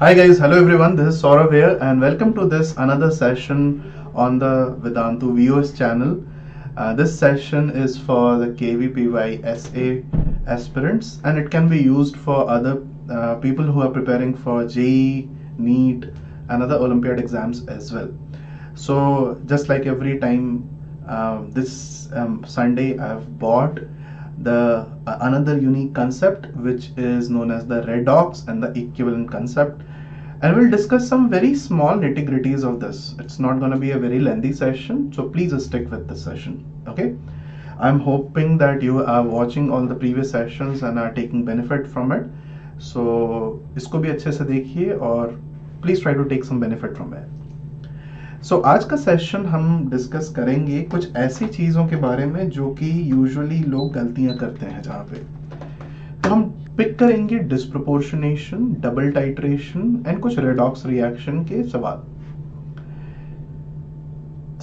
Hi guys, hello everyone. This is Saurav here, and welcome to this another session on the Vedantu VOS channel. This session is for the KVPY SA aspirants, and it can be used for other people who are preparing for JEE, NEET, and other Olympiad exams as well. So just like every time, this Sunday I've bought the another unique concept which is known as the redox and the equivalent concept, and we'll discuss some very small nitty-gritties of this. It's not going to be a very lengthy session, so please stick with the session. Okay, I'm hoping that you are watching all the previous sessions and are taking benefit from it. So इसको भी अच्छे से देखिए और please try to take some benefit from it. सो आज का session हम discuss करेंगे कुछ ऐसी चीज़ों के बारे में जो कि यूजुअली लोग गलतियां करते हैं जहाँ पे। तो हम पिक करेंगे डिस्प्रोपोर्शनेशन, डबल टाइट्रेशन एंड कुछ रेडॉक्स रिएक्शन के सवाल।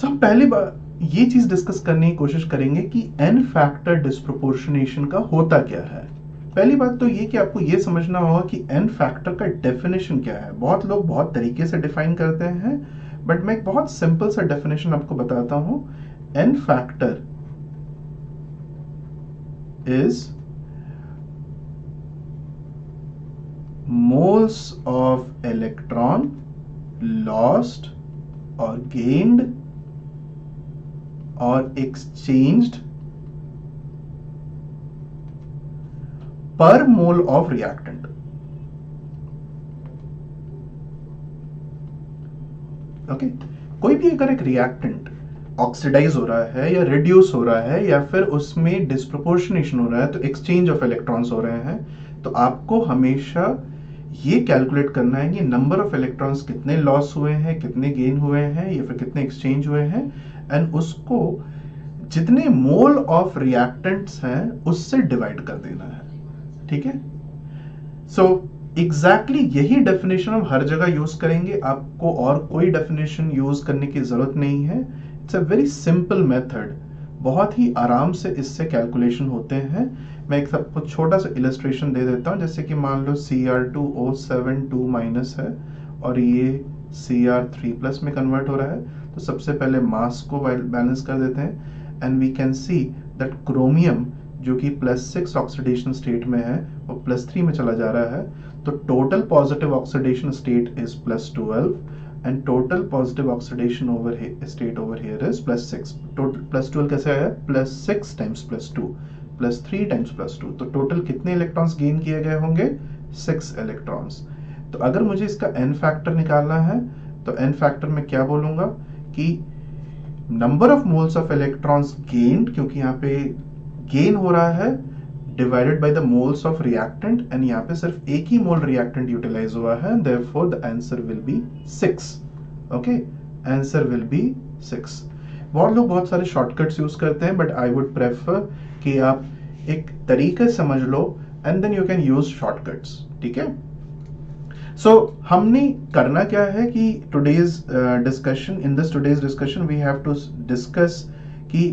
तो हम पहली बार ये चीज डिस्कस करने की कोशिश करेंगे कि एन फैक्टर डिस्प्रोपोर्शनेशन का होता क्या है। पहली बात तो ये कि आपको ये समझना होगा कि एन फैक्टर का डेफिनेशन क्या है। बहुत लोग बहुत तरीके से डिफाइन करते हैं, बट मैं एक बहुत सिंपल सा डेफिनेशन आपको बताता हूं। N factor is moles of electron lost or gained or exchanged per mole of reactant. Okay, कोई भी अगर एक रिएक्टेंट ऑक्सीडाइज हो रहा है या रिड्यूस हो रहा है या फिर उसमें डिस्प्रोपोर्शनेशन हो रहा है, तो एक्सचेंज ऑफ इलेक्ट्रॉन्स हो रहे हैं, तो आपको हमेशा ये कैलकुलेट करना है कि नंबर ऑफ इलेक्ट्रॉन्स कितने लॉस हुए हैं, कितने गेन हुए हैं या फिर कितने एक्सचेंज हुए हैं, एंड उसको जितने मोल ऑफ रिएक्टेंट्स हैं उससे डिवाइड कर देना है। ठीक है, सो एग्जैक्टली यही डेफिनेशन हम हर जगह यूज करेंगे। आपको और कोई डेफिनेशन यूज करने की जरूरत नहीं है। It's a very simple method, बहुत ही आराम से इससे कैलकुलेशन होते हैं। मैं एक सबको छोटा सा इलस्ट्रेशन दे देता हूं। जैसे कि मान लो Cr2O7 2 माइनस है और ये Cr3 प्लस में कन्वर्ट हो रहा है, तो सबसे पहले मास को बैलेंस कर देते हैं and we can see that chromium जो कि +6 ऑक्सीडेशन स्टेट में है वो +3 में चला जा रहा है। तो total positive oxidation state is +12 and total positive oxidation over here state over here is +6. total +12 कैसे आया? +6 times +2 +3 times +2, तो टोटल कितने इलेक्ट्रॉन्स गेन किए गए होंगे? 6 इलेक्ट्रॉन्स। तो अगर मुझे इसका n फैक्टर निकालना है तो n फैक्टर में क्या बोलूंगा कि number of moles of electrons gained, क्योंकि यहाँ पे गेन हो रहा है, divided by the moles of reactant, and यहाँ पे सिर्फ एक ही मोल रिएक्टेंट यूटिलाइज हुआ है, therefore the answer will be 6। Okay, answer will be 6। बहुत लोग बहुत सारे शॉर्टकट्स यूज करते हैं, बट आई वुड प्रेफर कि आप एक तरीके समझ लो and then you can use shortcuts. ठीक है, सो हमने करना क्या है कि today's discussion we have to discuss कि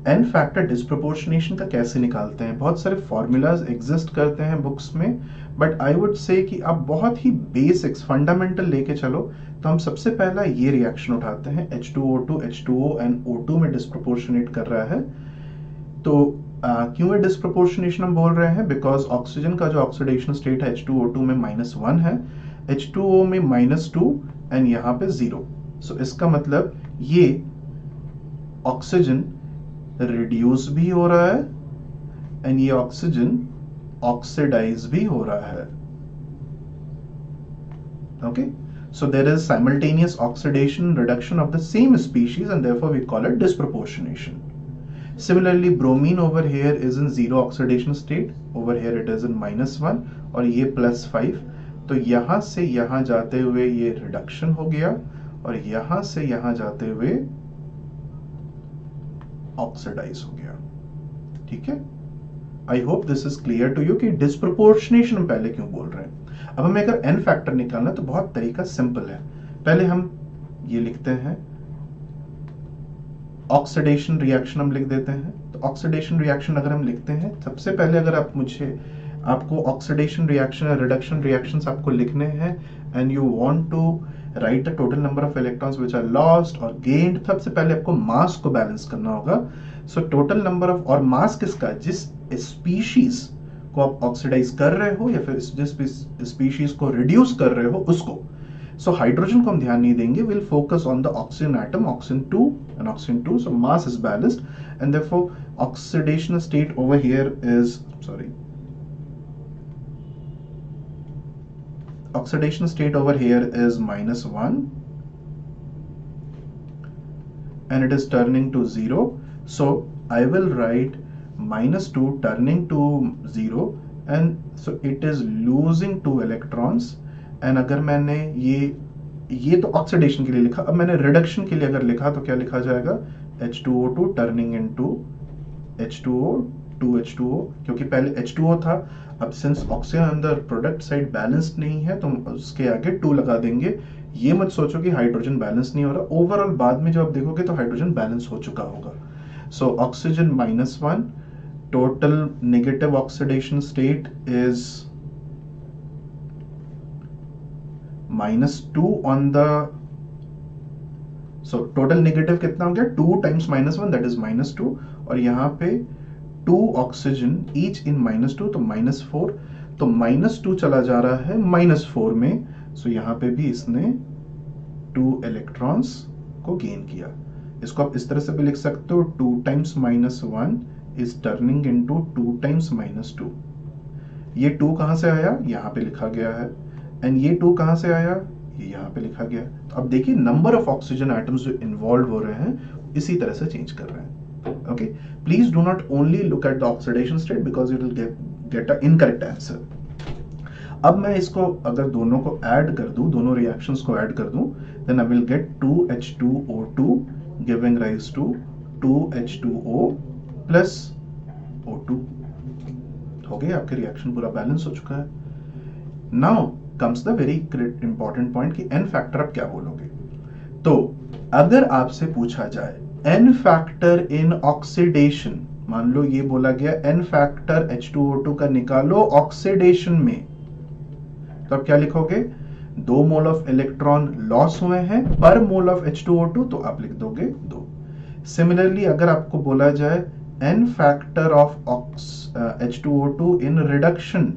एन फैक्टर डिस्प्रोपोर्शनेशन का कैसे निकालते हैं। बहुत सारे फॉर्मूलाज एग्जिस्ट करते हैं बुक्स में, बट आई वुड से कि आप बहुत ही बेसिक्स फंडामेंटल लेके चलो। तो हम सबसे पहला ये रिएक्शन उठाते हैं, H2O2 H2O एंड O2 में डिस्प्रोपोर्शनेट कर रहा है। तो क्यों ये डिस्प्रोपोर्शनेशन हम बोल रहे हैं? बिकॉज ऑक्सीजन का जो ऑक्सीडेशन स्टेट है H2O2 में -1 है, H2O में -2 एंड यहाँ पे 0। सो इसका मतलब ये ऑक्सीजन रिड्यूस भी हो रहा है एंड ये ऑक्सीजन ऑक्सीडाइज भी हो रहा है। Okay, so there is simultaneous oxidation and reduction of the same species and therefore we call it disproportionation. Similarly, bromine over here is in 0 oxidation state, over here it is in -1 और ये +5। तो यहां से यहां जाते हुए ये reduction हो गया और यहां से यहां जाते हुए ऑक्सीडाइज हो गया। ठीक है, I hope this is clear to you कि डिस्प्रोपोर्शनेशन हम पहले क्यों बोल रहे हैं। अब हमें अगर एन फैक्टर निकालना तो बहुत तरीका सिंपल है। पहले हम ये लिखते हैं ऑक्सीडेशन रिएक्शन हम लिख देते हैं। तो ऑक्सीडेशन रिएक्शन अगर हम लिखते हैं, सबसे पहले अगर आप मुझे आपको ऑक्सीडेशन रिएक्शन या रिडक्शन रिएक्शंस आपको लिखने हैं and you want to write the total number of electrons which are lost और गेन्ड, सबसे पहले आपको मास को बैलेंस करना होगा. सो टोटल नंबर ऑफ, और मास किसका, जिस स्पीशीज को आप ऑक्सीडाइज कर रहे हो या फिर जिस स्पीशीज को रिड्यूस कर रहे हो उसको. सो हाइड्रोजन को हम ध्यान नहीं देंगे, will focus on the oxygen atom, oxygen 2 and oxygen 2. So mass is balanced and therefore oxidation state over here is, oxidation state over here is -1 and it is turning to 0. So I will write -2 turning to 0 and so it is losing 2 electrons. and अगर मैंने ये तो oxidation के लिए लिखा, अब मैंने reduction के लिए अगर लिखा तो क्या लिखा जाएगा, H2O2 turning into H2O 2H2O, क्योंकि पहले H2O था. अब सिंस ऑक्सीजन अंदर प्रोडक्ट साइड बैलेंस्ड नहीं है तो उसके आगे 2 लगा देंगे. ये मत सोचो कि हाइड्रोजन बैलेंस नहीं हो रहा, ओवरऑल बाद में जब आप देखोगे तो हाइड्रोजन बैलेंस हो चुका होगा. So oxygen -1, total negative oxidation state is -2 on the, so total negative कितना हो गया, 2 times -1 that is -2 और यहाँ पे 2 ऑक्सीजन each in -2 तो -4, तो -2 चला जा रहा है -4 में. सो यहाँ पे भी इसने 2 इलेक्ट्रॉन्स को गेन किया. इसको आप इस तरह से भी लिख सकते हो, 2 times -1 is turning into 2 times -2. ये 2 कहां से आया, यहाँ पे लिखा गया है, एंड ये 2 कहां से आया, ये यहाँ पे लिखा गया. तो अब देखिए नंबर ऑफ ऑक्सीजन एटम्स जो इन्वॉल्व हो रहे हैं इसी तरह से चेंज कर रहे हैं. Okay, please do not only look at the oxidation state because it will get a incorrect answer. अब मैं इसको अगर दोनों को ऐड कर दूं, दोनों रिएक्शंस को ऐड कर दूं, then I will get 2H2O2 giving rise to 2H2O plus O2. हो गया, आपके रिएक्शन पूरा बैलेंस हो चुका है. Now comes the very important point कि n फैक्टर आप क्या बोलोगे. तो अगर आपसे पूछा जाए n फैक्टर इन ऑक्सीडेशन, मान लो ये बोला गया n फैक्टर H2O2 का निकालो ऑक्सीडेशन में, तो आप क्या लिखोगे, 2 मोल ऑफ इलेक्ट्रॉन लॉस हुए हैं पर मोल ऑफ H2O2, तो आप लिख दोगे 2. सिमिलरली अगर आपको बोला जाए n factor of H2O2 in reduction,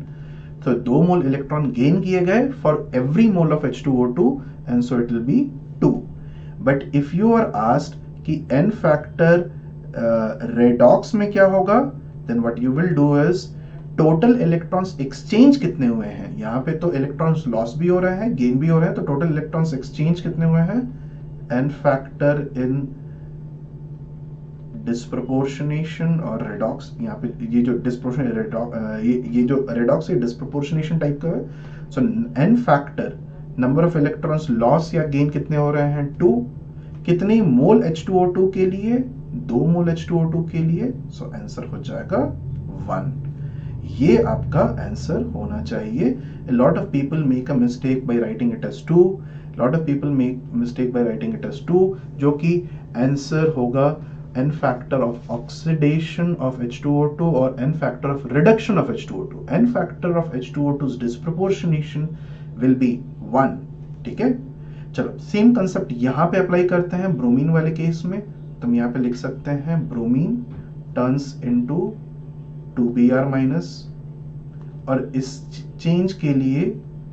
तो 2 मोल इलेक्ट्रॉन गेन किए गए for every mole of H2O2 and so it will be 2. But if you are asked कि n फैक्टर रेडॉक्स में क्या होगा, then what you will do is total electrons exchange कितने हुए हैं. यहाँ पे तो इलेक्ट्रॉन्स लॉस भी हो रहे हैं, गेन भी हो रहे हैं, तो टोटल इलेक्ट्रॉन्स एक्सचेंज कितने हुए हैं, n फैक्टर इन डिस्प्रोपोर्शनेशन और रेडॉक्स. यहाँ पे ये जो ये जो रेडॉक्स है डिस्प्रोपोर्शनेशन टाइप का है. सो n factor number of electrons loss या गेन कितने हो रहे हैं, 2. कितने मोल H2O2 के लिए, 2 मोल H2O2 के लिए. सो आंसर हो जाएगा 1. ये आपका आंसर होना चाहिए. A lot of people make a mistake by writing it as 2. lot of people make mistake by writing it as 2, जो कि आंसर होगा n factor of oxidation of H2O2 or n factor of reduction of H2O2. n factor of H2O2's disproportionation will be 1. ठीक है, चलो same concept यहां पे apply करते हैं ब्रोमीन वाले केस में. तो हम यहां पे लिख सकते हैं bromine turns into 2Br minus, और इस चेंज के लिए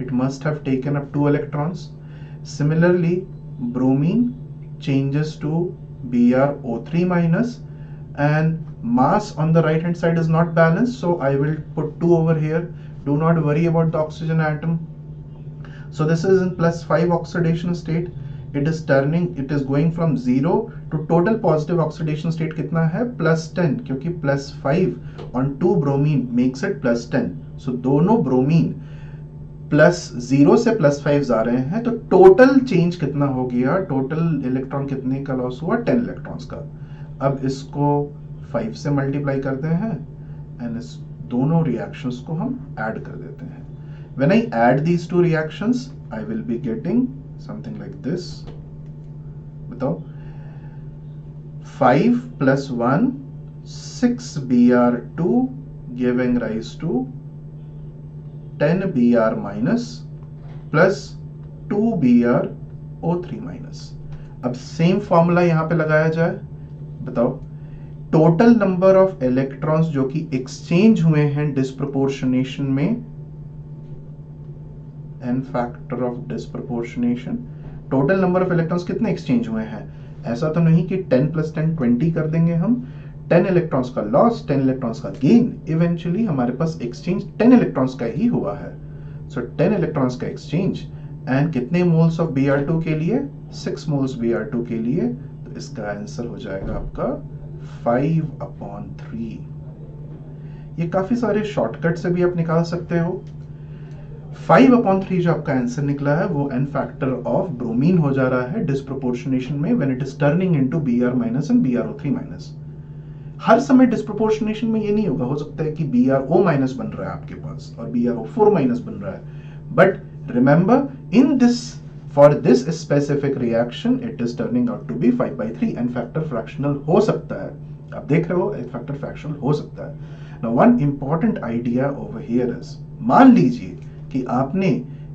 it must have taken up 2 electrons. Similarly bromine changes to BrO3 minus, and mass on the right hand side is not balanced, so I will put 2 over here. Do not worry about the oxygen atom. So this is in +5 oxidation state. It is turning, it is going from 0 to total positive oxidation state कितना है, +10, क्योंकि +5 on 2 bromine makes it +10. So दोनों bromine +0 से +5 जा रहे हैं, तो total change कितना हो गया, टोटल इलेक्ट्रॉन कितने का लॉस हुआ, 10 इलेक्ट्रॉन्स का. अब इसको 5 से मल्टीप्लाई करते हैं एंड इस दोनों रिएक्शंस को हम ऐड कर देते हैं. When I add these 2 reactions I will be getting something like this. बताओ, 5 + 1 6Br2 giving rise to 10Br minus plus 2BrO3 minus. अब सेम फॉर्मूला यहां पे लगाया जाए, बताओ टोटल नंबर ऑफ इलेक्ट्रॉन्स जो कि एक्सचेंज हुए हैं डिस्प्रोपोर्शनेशन में, n factor of disproportionation, total number of electrons कितने एक्सचेंज हुए हैं। ऐसा तो नहीं कि 10 + 10 20 कर देंगे हम, 10 इलेक्ट्रॉन्स का लॉस 10 इलेक्ट्रॉन्स का गेन, इवेंचुअली हमारे पास एक्सचेंज 10 इलेक्ट्रॉन्स का ही हुआ है। सो 10 इलेक्ट्रॉन्स का एक्सचेंज एंड कितने मोल्स ऑफ Br2 के लिए, 6 मोल्स Br2 के लिए, तो इसका आंसर हो जाएगा आपका 5/3। ये काफी सारे शॉर्टकट से भी आप निकाल सकते हो। 5/3 जो आपका आंसर निकला है वो n फैक्टर ऑफ ब्रोमीन हो जा रहा है डिस्प्रोपोर्शनेशन में when it is turning into Br minus and BrO3 minus. हर समय डिस्प्रोपोर्शनेशन में ये नहीं होगा, हो सकता है कि BrO माइनस बन रहा है आपके पास और BrO4 माइनस बन रहा है, but remember in this for this specific reaction it is turning out to be 5/3। n factor fractional हो सकता है, आप देख रहे हो n फैक्टर फ्रैक्शनल हो सकता है। Now one important idea over here is, मान लीजिए कि आपने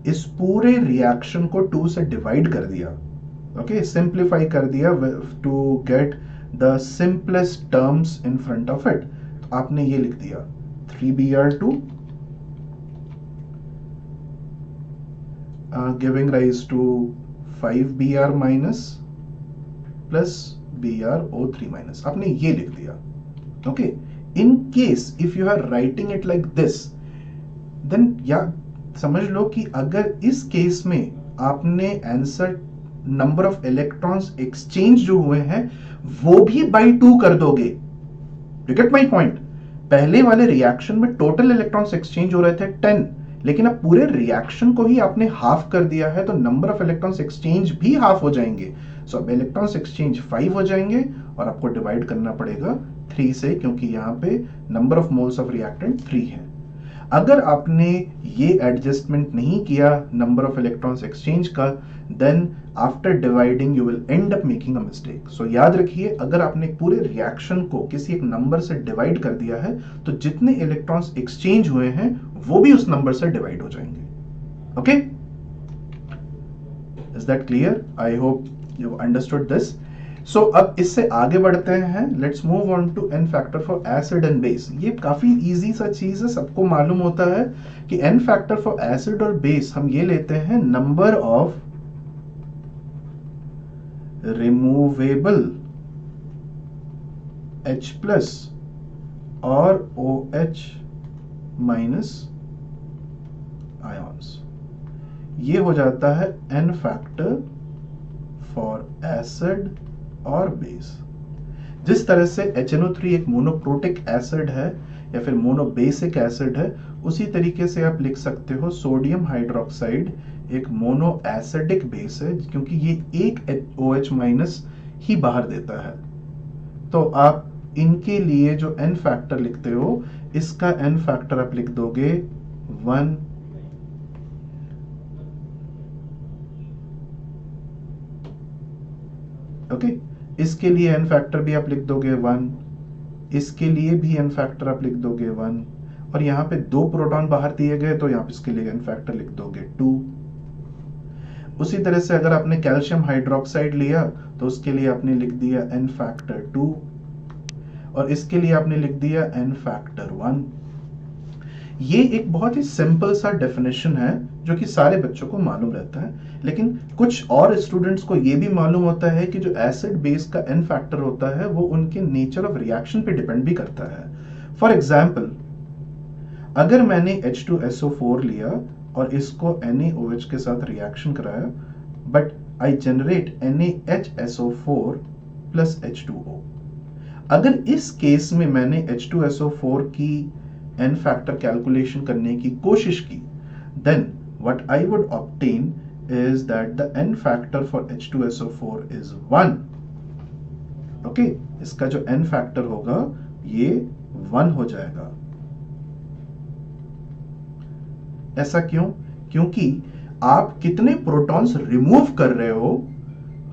इस पूरे रिएक्शन को 2 से डिवाइड कर दिया, ओके, सिंप्लीफाई कर दिया to get the simplest terms in front of it. तो आपने ये लिख दिया 3Br2 giving rise to 5Br minus plus BrO3 minus, आपने ये लिख दिया, okay. In case if you are writing it like this, then या समझ लो कि अगर इस केस में आपने answer number of electrons exchange जो हुए हैं वो भी बाई 2 कर दोगे। You get my point. पहले वाले रिएक्शन में टोटल इलेक्ट्रॉन्स एक्सचेंज हो रहे थे 10, लेकिन अब पूरे रिएक्शन को ही आपने हाफ कर दिया है, तो नंबर ऑफ इलेक्ट्रॉन्स एक्सचेंज भी हाफ हो जाएंगे। सो अब इलेक्ट्रॉन्स एक्सचेंज 5 हो जाएंगे और आपको डिवाइड करना पड़ेगा 3 से, क्योंकि यहां पे number of moles of reactant 3 है। अगर आपने ये एडजस्टमेंट नहीं किया नंबर ऑफ इलेक्ट्रॉन्स एक्सचेंज का, then after dividing you will end up making a mistake. So याद रखिए, अगर आपने पूरे रिएक्शन को किसी एक नंबर से डिवाइड कर दिया है तो जितने इलेक्ट्रॉन्स एक्सचेंज हुए हैं वो भी उस नंबर से डिवाइड हो जाएंगे। Okay, is that clear? I hope you understood this. So अब इससे आगे बढ़ते हैं, let's move on to n factor for acid and base. ये काफी इजी सा चीज है, सबको मालूम होता है कि n फैक्टर फॉर एसिड और बेस हम ये लेते हैं number of removable H plus और OH माइनस आयॉन्स। ये हो जाता है n फैक्टर फॉर एसिड और बेस। जिस तरह से HNO3 एक मोनोप्रोटिक एसिड है या फिर मोनोबेसिक एसिड है, उसी तरीके से आप लिख सकते हो सोडियम हाइड्रोक्साइड एक मोनो एसिडिक बेस है, क्योंकि ये एक OH माइनस ही बाहर देता है। तो आप इनके लिए जो n फैक्टर लिखते हो, इसका n फैक्टर आप लिख दोगे 1, ओके। इसके लिए n फैक्टर भी आप लिख दोगे 1, इसके लिए भी n फैक्टर आप लिख दोगे 1, और यहाँ पे 2 प्रोटॉन बाहर दिए गए तो यहाँ पे इसके लिए n फैक्टर लिख दोगे 2। उसी तरह से अगर आपने कैल्शियम हाइड्रोक्साइड लिया तो उसके लिए आपने लिख दिया n फैक्टर 2, और इसके लिए आपने लिख दिया n फैक्टर 1। ये एक बहुत ही सिंपल सा डेफिनेशन है जो कि सारे बच्चों को मालूम रहता है, लेकिन कुछ और स्टूडेंट्स को ये भी मालूम होता है कि जो एसिड बेस का n फैक्टर होता है वो उनके नेचर ऑफ रिएक्शन पे डिपेंड भी करता है। फॉर एग्जाम्पल, अगर मैंने H2SO4 लिया और इसको NaOH के साथ रिएक्शन कराया, but I generate NaHSO4 plus H2O। अगर इस केस में मैंने H2SO4 की n फैक्टर कैलकुलेशन करने की कोशिश की, then what I would obtain is that the n factor for H2SO4 is 1. Okay, इसका जो n फैक्टर होगा ये 1 हो जाएगा। ऐसा क्यों? क्योंकि आप कितने प्रोटॉन्स रिमूव कर रहे हो,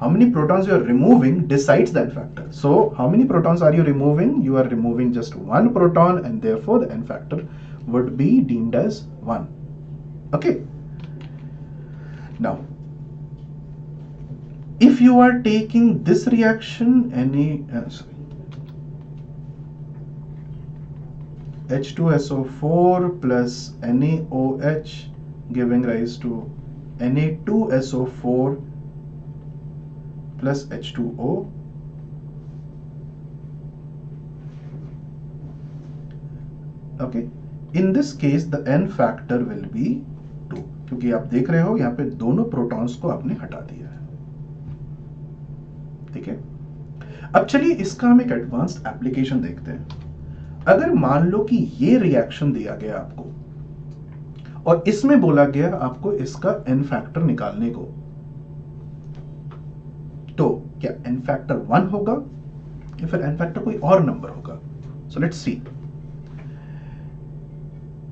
how many protons you are removing decides that factor. So how many protons are you removing? You are removing just 1 proton, and therefore the n factor would be deemed as 1. Okay. Now, if you are taking this reaction, H2SO4 plus NaOH giving rise to Na2SO4 plus H2O. Okay, in this case the n factor will be 2, क्योंकि आप देख रहे हो यहाँ पे दोनों protons को आपने हटा दिया है. ठीक है. अब चलिए इसका हम एक एडवांस्ड एप्लीकेशन देखते हैं. अगर मान लो कि ये रिएक्शन दिया गया आपको और इसमें बोला गया आपको इसका n फैक्टर निकालने को, तो क्या n फैक्टर 1 होगा या फिर n फैक्टर कोई और नंबर होगा? So let's see.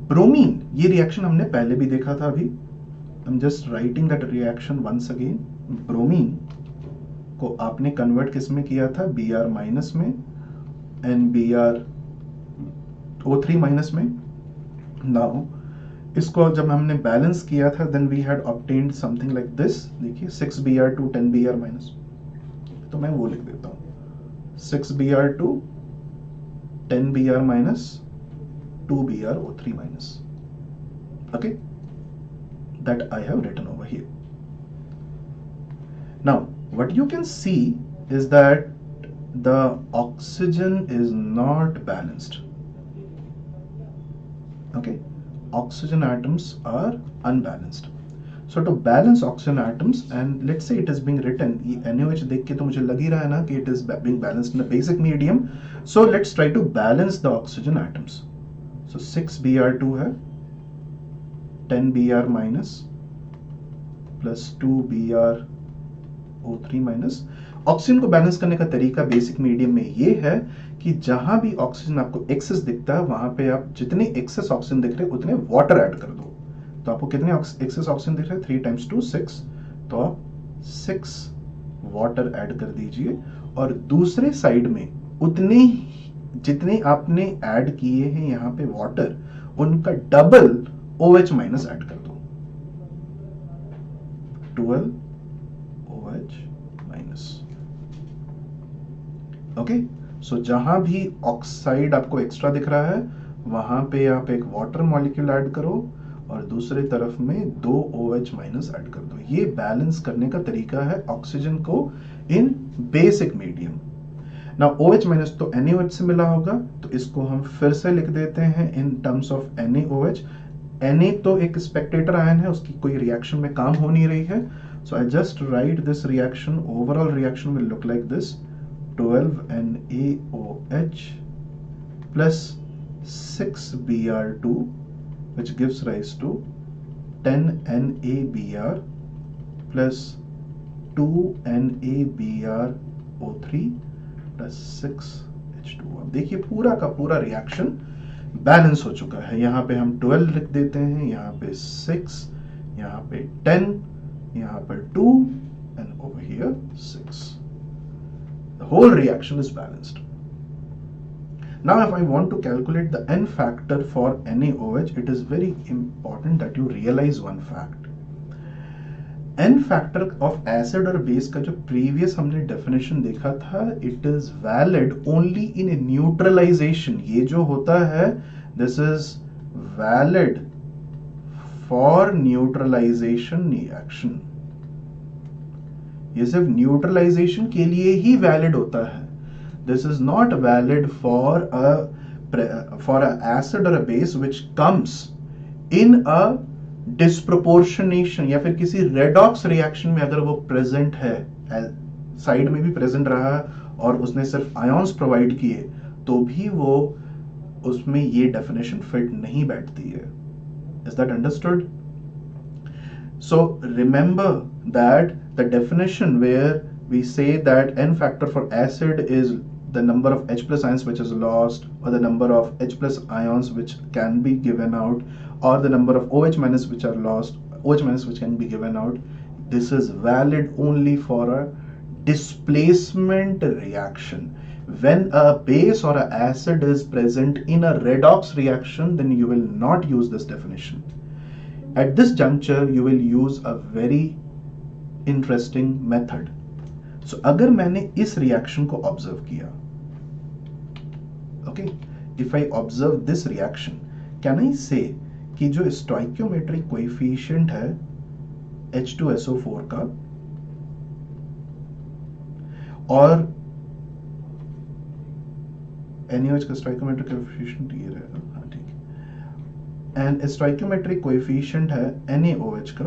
ब्रोमीन, ये रिएक्शन हमने पहले भी देखा था. अभी I am just writing that reaction once again. Bromine को आपने कन्वर्ट किस में किया था? Br माइनस में, NBrO3 माइनस में. नाउ इसको जब हमने बैलेंस किया था then we had obtained something like this. देखिए 6Br2 10Br माइनस, तो मैं वो लिख देता हूं 6Br2 10Br minus 2BrO3 minus. Okay, that I have written over here. Now, what you can see is that the oxygen is not balanced. Okay, oxygen atoms are unbalanced. So to balance oxygen atoms, and let's say it is being written, NaOH देख के तो मुझे लग ही रहा है ना कि it is being balanced in a basic medium. So let's try to balance the oxygen atoms. So 6Br2 है, 10Br minus plus 2BrO3 minus. Oxygen को बैलेंस करने का तरीका बेसिक मीडियम में ये है कि जहां भी ऑक्सीजन आपको एक्सेस दिखता है वहां पे आप जितने एक्सेस ऑक्सीजन दिख रहे हैं उतने वाटर ऐड कर दो. तो आपको कितने एक्सेस ऑक्सीजन दिख रहे हैं? 3 times 2 6. तो आप 6 वाटर ऐड कर दीजिए और दूसरे साइड में उतने जितने आपने ऐड किए हैं यहाँ पे वाटर, उनका डबल OH माइनस ऐड कर दो. 12 OH माइनस. ओके, सो जहां भी ऑक्साइड आपको एक्स्ट्रा दिख रहा है वहां पे आप एक वाटर मॉलिक्यूल ऐड करो और दूसरे तरफ में 2 OH माइनस ऐड कर दो. ये बैलेंस करने का तरीका है ऑक्सीजन को इन बेसिक मीडियम. ना OH माइनस तो NaOH से मिला होगा, तो इसको हम फिर से लिख देते हैं in terms of NaOH. Na तो एक स्पेक्टेटर आयन है, उसकी कोई रिएक्शन में काम हो नहीं रही है. So I just write this reaction. Overall reaction will look like this: 12 NaOH plus 6Br2 which gives rise to 10 NaBr plus 2 NaBrO3 plus 6H2O. अब देखिए पूरा का पूरा रिएक्शन बैलेंस हो चुका है. यहाँ पे हम 12 लिख देते हैं, यहाँ पे 6, यहाँ पे 10, यहाँ पर 2 and over here 6. The whole reaction is balanced. Now if I want to calculate the n factor for NaOH, it is very important that you realize one fact. n factor of acid और base का जो previous हमने definition देखा था, it is valid only in a neutralization. ये जो होता है, this is valid for neutralization reaction. ये सिर्फ न्यूट्रलाइजेशन के लिए ही वैलिड होता है. This is not valid for a acid और a base which comes in a disproportionation, या फिर किसी रेडॉक्स रिएक्शन में अगर वो प्रेजेंट है, साइड में भी प्रेजेंट रहा और उसने सिर्फ आयंस प्रोवाइड किए, तो भी वो उसमें ये डेफिनेशन फिट नहीं बैठती है. Is that understood? So remember that the definition where we say that n factor for acid is the number of H plus ions which is lost, or the number of H plus ions which can be given out, or the number of OH minus which are lost, OH minus which can be given out. This is valid only for a displacement reaction. When a base or an acid is present in a redox reaction, then you will not use this definition. At this juncture you will use a very interesting method. So अगर मैंने इस reaction को observe किया, okay, if I observe this reaction, can I से कि जो stoichiometric coefficient है H2SO4 का और NaOH का स्टोइकियोमेट्रिक कोएफिशिएंट ये रहेगा, हाँ ठीक है, एंड स्टोइकियोमेट्रिक कोएफिशिएंट है NaOH का,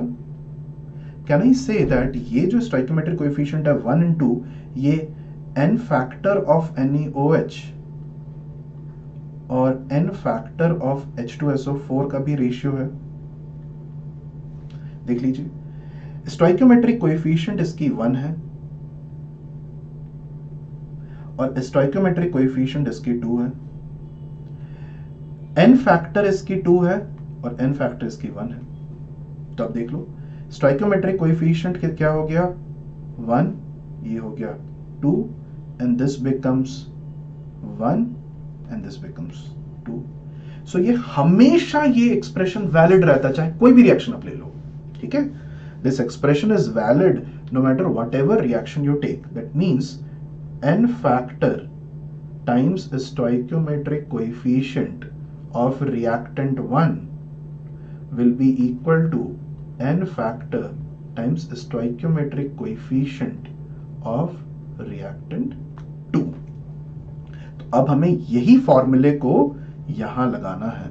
कैन आई से दैट ये जो स्टोइकियोमेट्रिक कोएफिशिएंट है 1 and 2, ये n फैक्टर ऑफ NaOH और n फैक्टर ऑफ H2SO4 का भी रेशियो है। देख लीजिए, स्टोइकियोमेट्रिक कोएफिशिएंट इसकी 1 है और स्टोइकियोमेट्रिक कोएफिशिएंट इसकी 2 है, n फैक्टर इसकी 2 है और n फैक्टर इसकी 1 है। तो अब देख लो, स्टोइकियोमेट्रिक कोएफिशिएंट क्या हो गया 1, ये हो गया 2, and this becomes 1 and this becomes 2। सो ये हमेशा ये एक्सप्रेशन वैलिड रहता है, चाहे कोई भी रिएक्शन आप ले लो, ठीक है। This expression is valid no matter whatever reaction you take. That means n factor times stoichiometric coefficient of reactant 1 will be equal to n factor times stoichiometric coefficient of reactant 2। तो अब हमें यही फॉर्मूले को यहां लगाना है।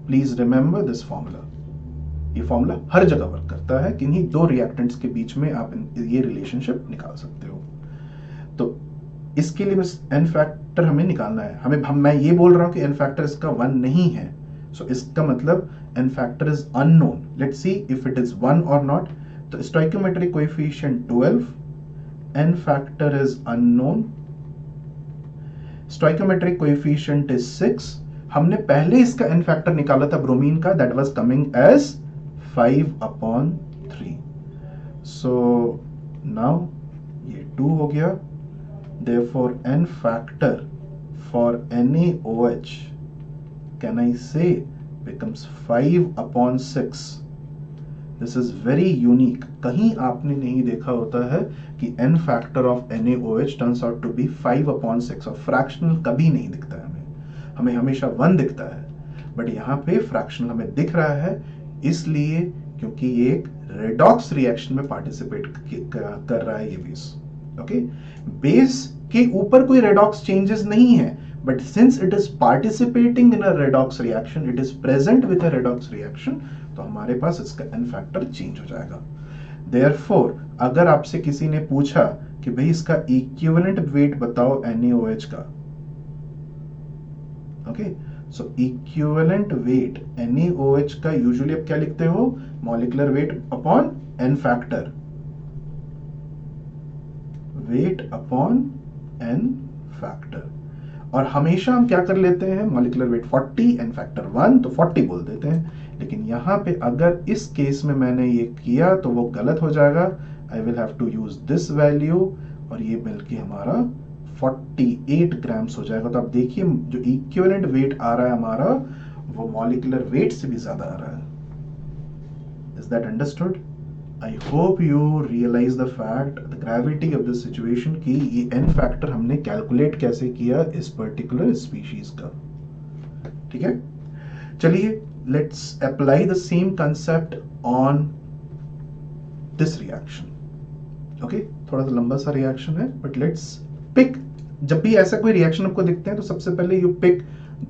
Please remember this formula. ये फॉर्मूला हर जगह वर्क करता है, किन्हीं दो रिएक्टेंट्स के बीच में आप ये रिलेशनशिप निकाल सकते हो। तो इसके लिए बस n फैक्टर हमें निकालना है। मैं ये बोल रहा हूं कि n फैक्टर इसका 1 नहीं है, सो इसका मतलब n factor is unknown. Let's see if it is 1 और नॉट। तो stoichiometric coefficient 12, n factor is unknown, stoichiometric coefficient is 6। हमने पहले इसका n फैक्टर निकाला था ब्रोमीन का, that was coming as 5/3। So now ये 2 हो गया। Therefore, n factor for NaOH, can I say, becomes 5/6. This is very unique. कहीं आपने नहीं देखा होता है कि n factor of NaOH turns out to be 5/6, और फ्रैक्शनल कभी नहीं दिखता है हमें हमेशा 1 दिखता है, बट यहाँ पे फ्रैक्शनल हमें दिख रहा है, इसलिए क्योंकि ये एक रेडॉक्स रिएक्शन में पार्टिसिपेट कर रहा है ये बेस। ओके, बेस के ऊपर कोई रेडॉक्स चेंजेस नहीं है, but since it is participating in a redox reaction, it is present with a redox reaction, तो हमारे पास इसका n फैक्टर चेंज हो जाएगा। देयरफॉर अगर आपसे किसी ने पूछा कि भाई इसका इक्विवेलेंट वेट बताओ NaOH का, ओके, सो इक्विवेलेंट वेट NaOH का यूजुअली आप क्या लिखते हो, molecular weight upon n factor, weight upon n factor. और हमेशा हम क्या कर लेते हैं, मॉलिक्यूलर वेट 40, n फैक्टर 1, तो 40 बोल देते हैं। लेकिन यहाँ पे अगर इस केस में मैंने ये किया तो वो गलत हो जाएगा। I will have to use this value, और ये मिलके हमारा 48 ग्राम्स हो जाएगा। तो आप देखिए जो इक्विवेलेंट वेट आ रहा है हमारा, वो मॉलिक्यूलर वेट से भी ज्यादा आ रहा है। Is that understood? I hope you realize the fact, the gravity of the situation कि ये n फैक्टर हमने कैलकुलेट कैसे किया इस पर्टिकुलर स्पीशीज का। ठीक है, चलिए let's apply the same concept on this reaction. Okay, थोड़ा सा लंबा सा रिएक्शन है, बट लेट्स पिक, जब भी ऐसा कोई रिएक्शन आपको दिखते हैं तो सबसे पहले you pick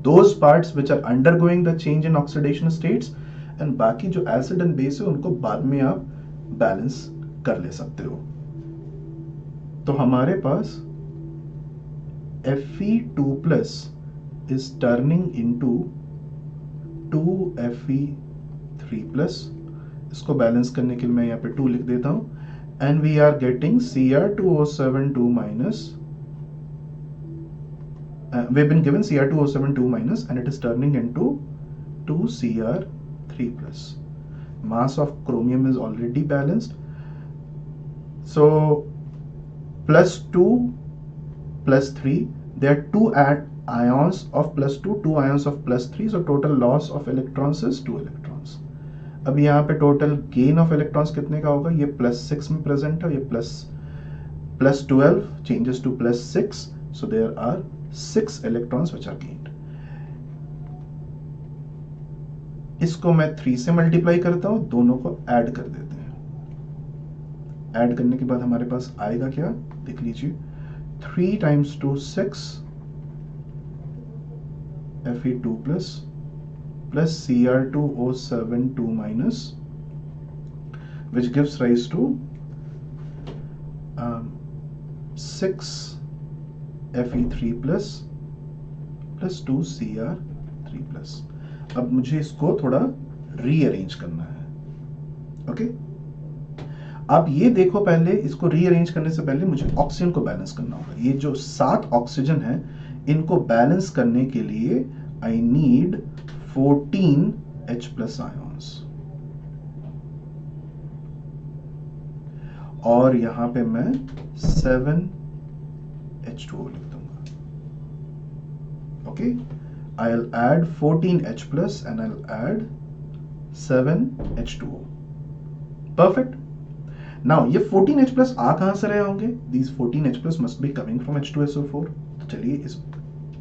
those parts which are undergoing the change in oxidation states, and बाकी जो एसिड एंड बेस है उनको बाद में आप बैलेंस कर ले सकते हो। तो हमारे पास Fe2+ is turning into 2Fe3+। इसको बैलेंस करने के लिए मैं यहाँ पे 2 लिख देता हूं, and we are getting Cr2O7 2-, we've been given Cr2O7 2-, and it is turning into 2Cr3+। Mass of chromium is already balanced, so +2 +3, there are 2 ions of +2, 2 ions of +3, so total loss of electrons is 2 electrons, अब यहाँ पे total gain of electrons कितने का होगा, ये +6 में present है, ये +12 changes to +6, so there are 6 electrons which are gained. इसको मैं 3 से मल्टीप्लाई करता हूं, दोनों को ऐड कर देते हैं। ऐड करने के बाद हमारे पास आएगा क्या, देख लीजिए, 3 times 2 6 Fe2 plus Cr2O7 2 minus, which gives rise to 6 Fe3 plus 2 Cr3 plus। अब मुझे इसको थोड़ा रीअरेंज करना है। ओके, आप ये देखो, पहले इसको रीअरेंज करने से पहले मुझे ऑक्सीजन को बैलेंस करना होगा। ये जो 7 ऑक्सीजन है, इनको बैलेंस करने के लिए आई नीड 14 H+ आयॉन्स, और यहां पे मैं 7 H2O लिख दूंगा। Okay, I'll add 14 H+ and I'll add 7 H2O. Perfect. Now ये 14 H+ आ कहां से रहे होंगे? These 14 H+ must be coming from H2SO4. तो चलिए इस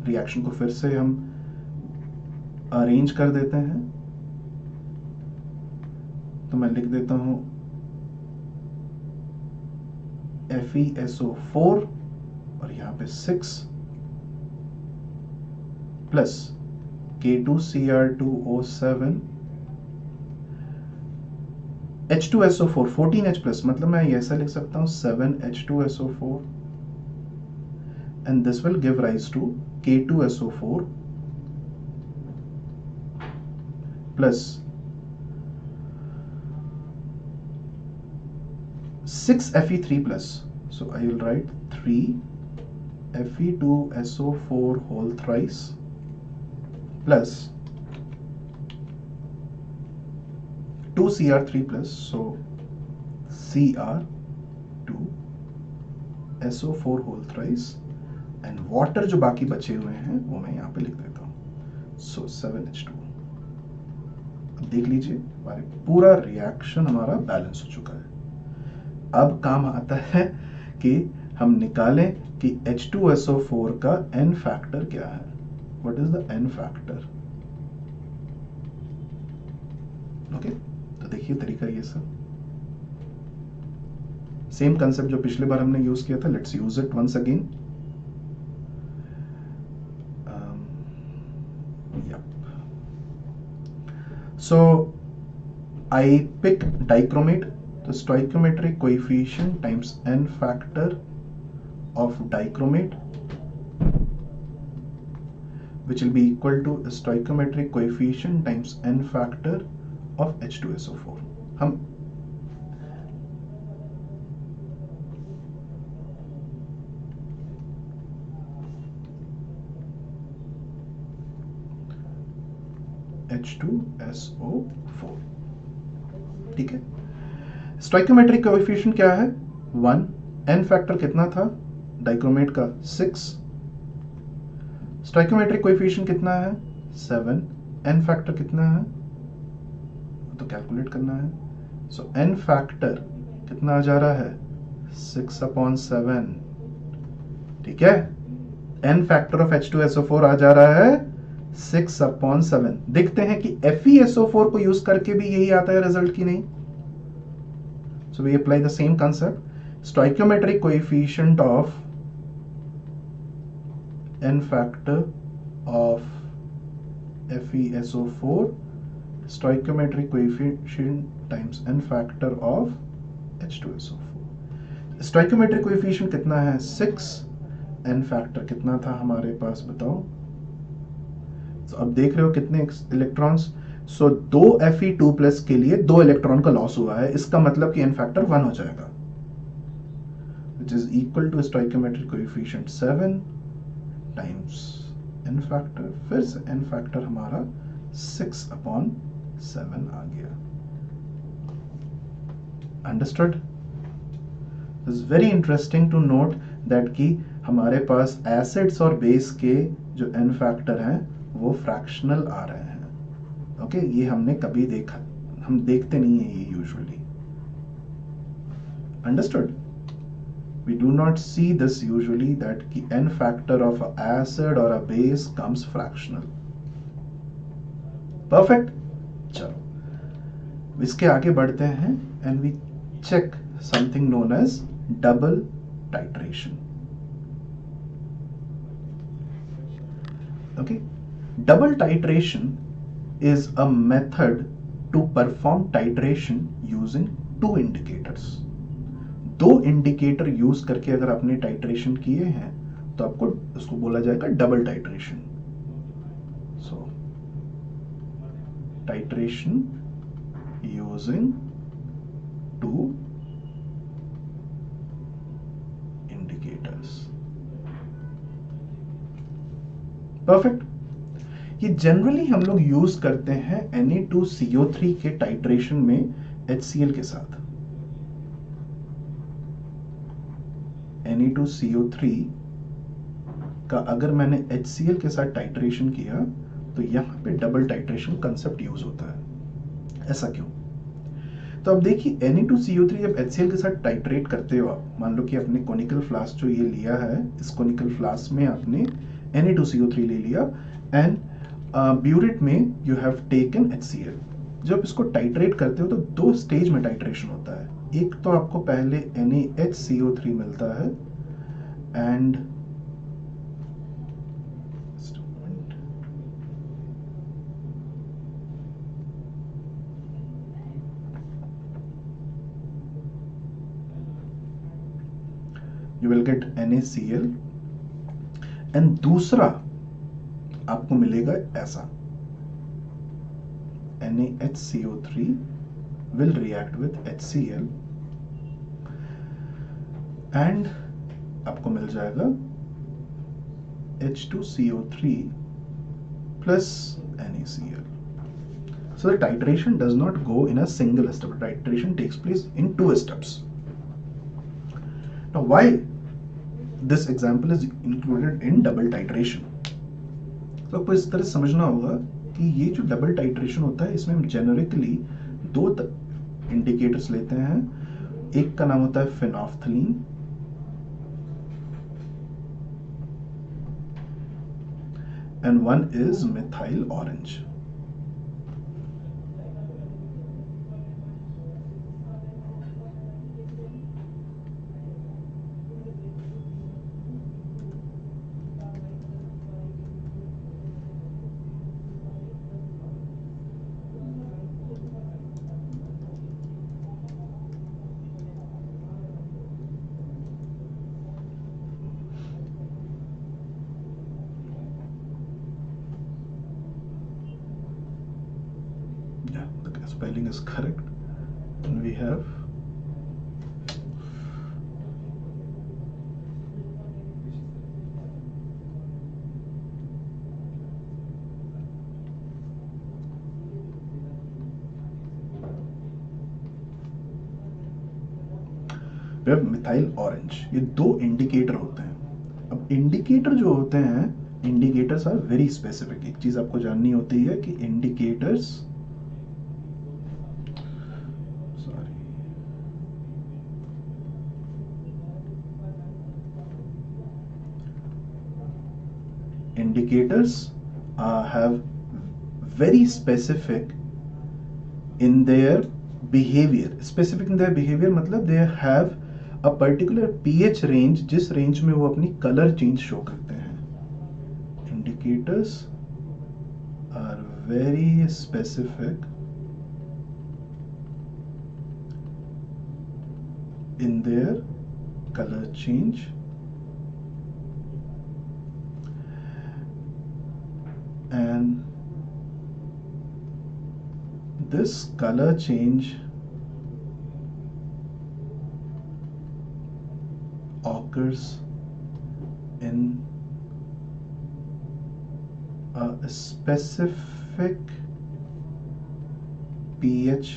रिएक्शन को फिर से हम अरेंज कर देते हैं। तो मैं लिख देता हूं FeSO4 और यहां पे 6 प्लस K2Cr2O7 H2SO4 14 H+, मतलब मैं ऐसा लिख सकता हूं 7 H2SO4 and this will give rise to K2SO4 plus 6 Fe3+. So I will write 3 Fe2SO4 whole thrice plus 2 Cr3+, so Cr2SO4 whole thrice, and water जो बाकी बचे हुए हैं वो मैं यहाँ पे लिख देता हूँ, so 7 H2O। अब देख लीजिए, हमारे पूरा रिएक्शन हमारा बैलेंस हो चुका है। अब काम आता है कि हम निकालें कि H2SO4 का N फैक्टर क्या है। What is the N factor? Okay, तो देखिए तरीका ये सब सेम कंसेप्ट जो पिछले बार हमने यूज किया था, let's use it once again. So I pick dichromate, the stoichiometric coefficient times N factor of dichromate, which will be equal to the stoichiometric coefficient times N factor of H2SO4. हम H2SO4, ठीक है। Stoichiometric coefficient क्या है? 1। N factor कितना था dichromate का? 6। Stoichiometric coefficient कितना है? 7। N फैक्टर कितना है तो कैलकुलेट करना है। सो N फैक्टर कितना आ जा रहा है? 6/7, ठीक है। N फैक्टर ऑफ H2SO4 आ जा रहा है 6/7। देखते हैं कि FeSO4 को यूज करके भी यही आता है रिजल्ट की नहीं। So we apply the same concept. Stoichiometric coefficient of N factor of FeSO4, stoichiometric coefficient times N factor of H2SO4. Stoichiometric coefficient कितना है? 6। N factor कितना था हमारे पास बताओ? तो अब देख रहे हो कितने इलेक्ट्रॉन्स। सो 2 Fe2+ के लिए 2 इलेक्ट्रॉन का लॉस हुआ है, इसका मतलब कि N फैक्टर 1 हो जाएगा, which is equal to stoichiometric coefficient 7 times N factor, फिर से N फैक्टर हमारा 6/7 आ गया। Understood? It's very interesting to note that कि हमारे पास एसिड्स और बेस के जो N फैक्टर हैं वो फ्रैक्शनल आ रहे हैं। ओके, ये हमने कभी देखा हम देखते नहीं है ये usually. Understood? We do not see this usually, that the n factor of a acid or a base comes fractional. Perfect. चलो इसके आगे बढ़ते हैं and we check something known as double titration. Okay, double titration is a method to perform titration using two indicators. दो indicator use करके अगर आपने titration किए हैं तो आपको उसको बोला जाएगा double titration. So titration using two indicators. Perfect. ये जनरली हम लोग यूज करते हैं Na2CO3 के टाइट्रेशन में HCl के साथ। Na2CO3 का अगर मैंने HCl के साथ टाइट्रेशन किया तो यहां पे डबल टाइट्रेशन कंसेप्ट यूज होता है। ऐसा क्यों? तो अब देखिए Na2CO3 जब HCl के साथ टाइट्रेट करते हो आप, मान लो कि आपने कोनिकल फ्लास्क जो ये लिया है, इस कोनिकल फ्लास्क में आपने Na2CO3 ले लिया एंड ब्यूरेट में यू हैव टेकन HCl। जब इसको टाइट्रेट करते हो तो दो स्टेज में टाइट्रेशन होता है। एक तो आपको पहले NaHCO3 मिलता है and you will get NaCl and दूसरा आपको मिलेगा ऐसा, NaHCO3 will react with HCl and आपको मिल जाएगा H2CO3 plus NaCl. So the titration does not go in a single step. Titration takes place in two steps. Now why this example is included in double titration? तो आपको इस तरह समझना होगा कि ये जो डबल टाइट्रेशन होता है इसमें हम जेनेरिकली दो इंडिकेटर्स लेते हैं। एक का नाम होता है phenolphthalein and one is methyl orange. The spelling is correct and we have methyl orange. ये दो इंडिकेटर होते हैं। अब इंडिकेटर जो होते हैं, इंडिकेटर्स आर वेरी स्पेसिफिक। एक चीज आपको जाननी होती है कि indicators have very specific in their behavior. Specific in their behavior मतलब they have a particular pH range, जिस रेंज में वो अपनी कलर चेंज शो करते हैं। Indicators are very specific in their color change and this color change occurs in a specific pH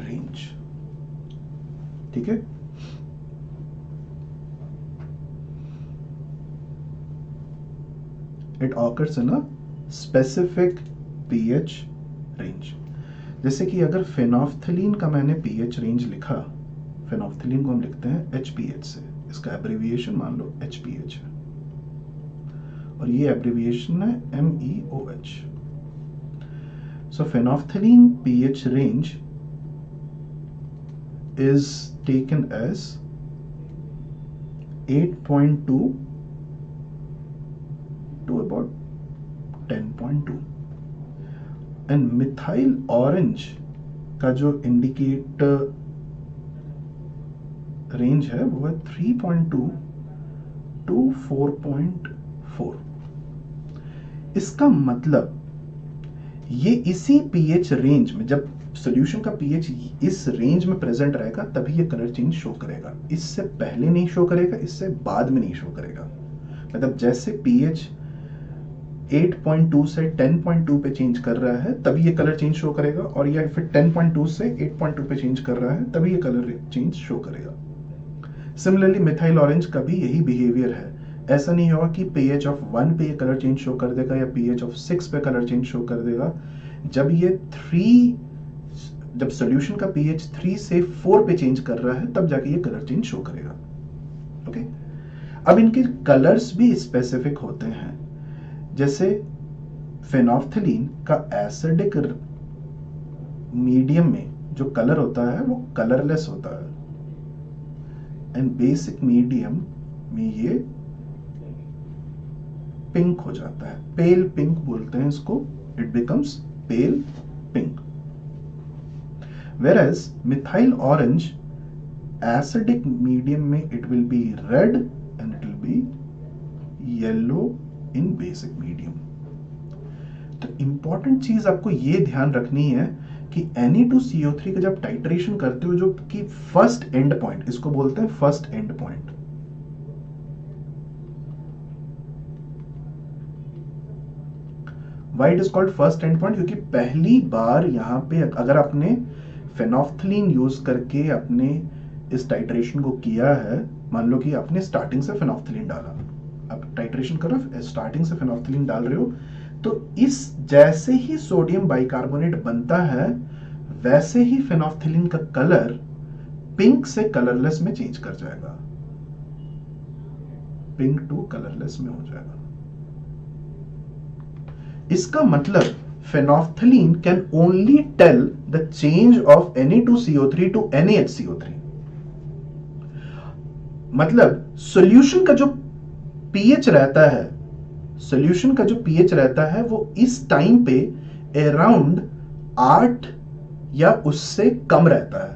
range। ठीक है? It occurs in a specific pH range। जैसे कि अगर फेनोफ्थलीन का मैंने पीएच रेंज लिखा, फेनोफ्थलीन को हम लिखते हैं HPH से, इसका एब्रिविएशन मान लो HPH है, और ये एब्रिविएशन है MEOH। So phenolphthalein pH range is taken as 8.2 to about 10.2, and methyl orange का जो इंडिकेटर रेंज है वो है 3.2 to 4.4। इसका मतलब ये इसी पीएच रेंज में, जब सॉल्यूशन का पीएच इस रेंज में प्रेजेंट रहेगा तभी ये कलर चेंज शो करेगा, इससे पहले नहीं शो करेगा, इससे बाद में नहीं शो करेगा। मतलब जैसे पीएच 8.2 से 10.2 पे चेंज कर रहा है तभी ये कलर चेंज शो करेगा, और या फिर 10.2 से 8.2 पे चेंज कर रहा है तभी ये कलर चेंज शो करेगा। सिमिलरली मिथाइल ऑरेंज का भी यही बिहेवियर है। ऐसा नहीं होगा कि pH ऑफ 1 पे ये कलर चेंज शो कर देगा या pH ऑफ 6 पे कलर चेंज शो कर देगा। जब सॉल्यूशन का pH 3 से 4 पे चेंज कर रहा है तब जाके ये कलर चेंज शो करेगा। ओके, अब इनके कलर्स भी स्पेसिफिक होते हैं। जैसे फेनोफ्थलीन का एसिडिक मीडियम में जो कलर होता है वो कलरलेस होता है, एंड बेसिक मीडियम में ये पिंक हो जाता है, पेल पिंक बोलते हैं इसको, it becomes pale pink. Whereas methyl orange acidic medium में it will be red and it will be yellow in basic medium. तो इंपॉर्टेंट चीज आपको ये ध्यान रखनी है कि Na2CO3 का जब टाइट्रेशन करते हो, जो कि फर्स्ट एंड पॉइंट, इसको बोलते हैं first and point. Why it is called first end point? क्योंकि पहली बार यहाँ पे अगर आपने फेनोफ्थलीन यूज करके अपने इस टाइट्रेशन को किया है, मान लो कि आपने स्टार्टिंग से फेनोफ्थलीन डाला, अब टाइट्रेशन करो, स्टार्टिंग से फेनोफ्थलीन डाल रहे हो, तो इस जैसे ही सोडियम बाइकार्बोनेट बनता है वैसे ही फेनोफ्थलीन का कलर पिंक से कलरलेस में चेंज कर जाएगा, पिंक टू कलरलेस में हो जाएगा। इसका मतलब phenolphthalein can only tell the change of Na2CO3 to NaHCO3। मतलब सॉल्यूशन का जो pH रहता है, सॉल्यूशन का जो pH रहता है वो इस टाइम पे अराउंड 8 या उससे कम रहता है।